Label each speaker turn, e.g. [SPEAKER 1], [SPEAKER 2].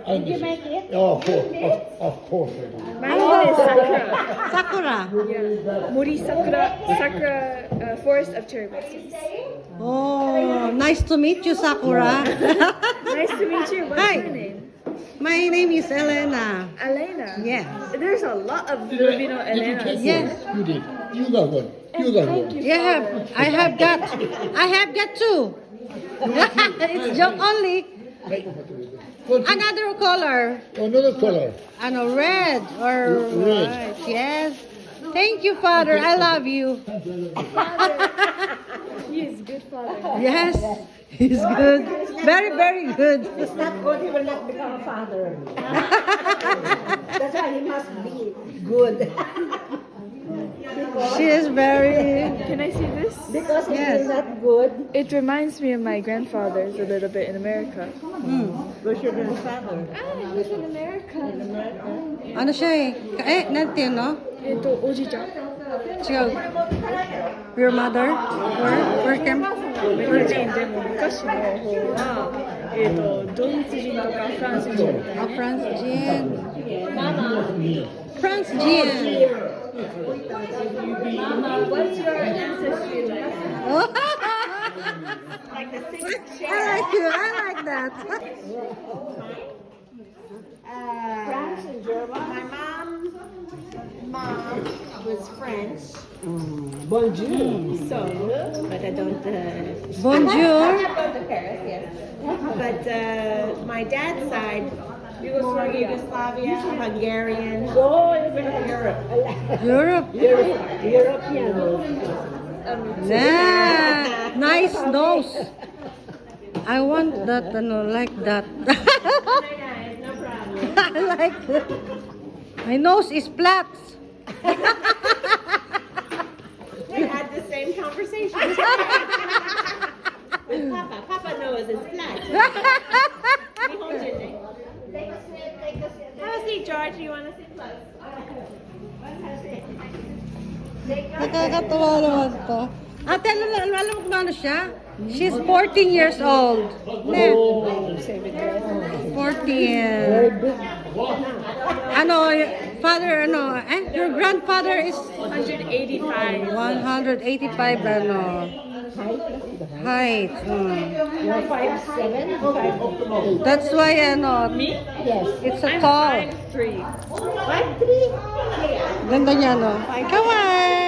[SPEAKER 1] Did you make it? Oh, of course I did.
[SPEAKER 2] My name is Sakura.
[SPEAKER 3] Sakura.
[SPEAKER 2] Yeah. Mori Sakura. Sakura Forest of Cherry Blossoms.
[SPEAKER 3] Oh, nice to meet you, Sakura.
[SPEAKER 2] Nice to meet you. What's
[SPEAKER 3] Hi.
[SPEAKER 2] your name?
[SPEAKER 3] My name is Elena.
[SPEAKER 2] Elena.
[SPEAKER 3] Yes.
[SPEAKER 2] There's a lot of Filipino
[SPEAKER 1] Did you take
[SPEAKER 2] Elenas.
[SPEAKER 3] Yes.
[SPEAKER 1] one? You did. You got one. You got one.
[SPEAKER 3] Yeah, I have got two. It's joke only.
[SPEAKER 1] Hey, what's it?
[SPEAKER 3] Another color.
[SPEAKER 1] Another color.
[SPEAKER 3] Ano, red or
[SPEAKER 1] Red.
[SPEAKER 3] white. Yes. Thank you, Father. I love you.
[SPEAKER 2] He is good father.
[SPEAKER 3] Yes. He's good. Very, very good.
[SPEAKER 4] It's not good, he will not become a father. That's why he must be good.
[SPEAKER 3] She is very...
[SPEAKER 2] Can I see this?
[SPEAKER 4] Because if
[SPEAKER 3] Yes.
[SPEAKER 4] he's not good,
[SPEAKER 2] It reminds me of my grandfather's a little bit in America.
[SPEAKER 4] where's your grandfather?
[SPEAKER 2] Ah, he was in America.
[SPEAKER 3] Ano siya eh? Natin, no?
[SPEAKER 2] 오지죠.
[SPEAKER 3] Siya, your mother? Where came?
[SPEAKER 2] 日本人でも昔の方は、ドイツ人とかフランス人みたいな
[SPEAKER 3] Oh, France Jean. France Jean.
[SPEAKER 2] What's your ancestry like?
[SPEAKER 3] Oh. I like you. I like that.
[SPEAKER 4] France and German.
[SPEAKER 5] My mom was French,
[SPEAKER 4] Bonjour.
[SPEAKER 5] so but I don't.
[SPEAKER 3] Bonjour.
[SPEAKER 5] I have gone to Paris, yes. But my dad's side, more Yugoslavia, Hungarian.
[SPEAKER 4] Oh, you've been to Europe.
[SPEAKER 3] Europe.
[SPEAKER 4] European.
[SPEAKER 3] Yeah. Nice nose. I want that, like that.
[SPEAKER 5] No problem.
[SPEAKER 3] I like it. My nose is flat.
[SPEAKER 5] We had the same conversation. With Papa. Papa knows it's flat. Take a sip. Have a seat, George. You want to sit close?
[SPEAKER 3] Nakakatawa naman to. Ate, alam mo kung ano siya? She's 14 years old. Ne? 14. Ano, father, your grandfather is
[SPEAKER 2] 185.
[SPEAKER 3] 185, height.
[SPEAKER 4] You're 5'7", 5'8".
[SPEAKER 3] That's why,
[SPEAKER 2] Me?
[SPEAKER 4] Yes.
[SPEAKER 3] it's a
[SPEAKER 2] I'm
[SPEAKER 3] tall.
[SPEAKER 2] 5'3".
[SPEAKER 4] 5'3".
[SPEAKER 3] Ganda niya, no? Come on!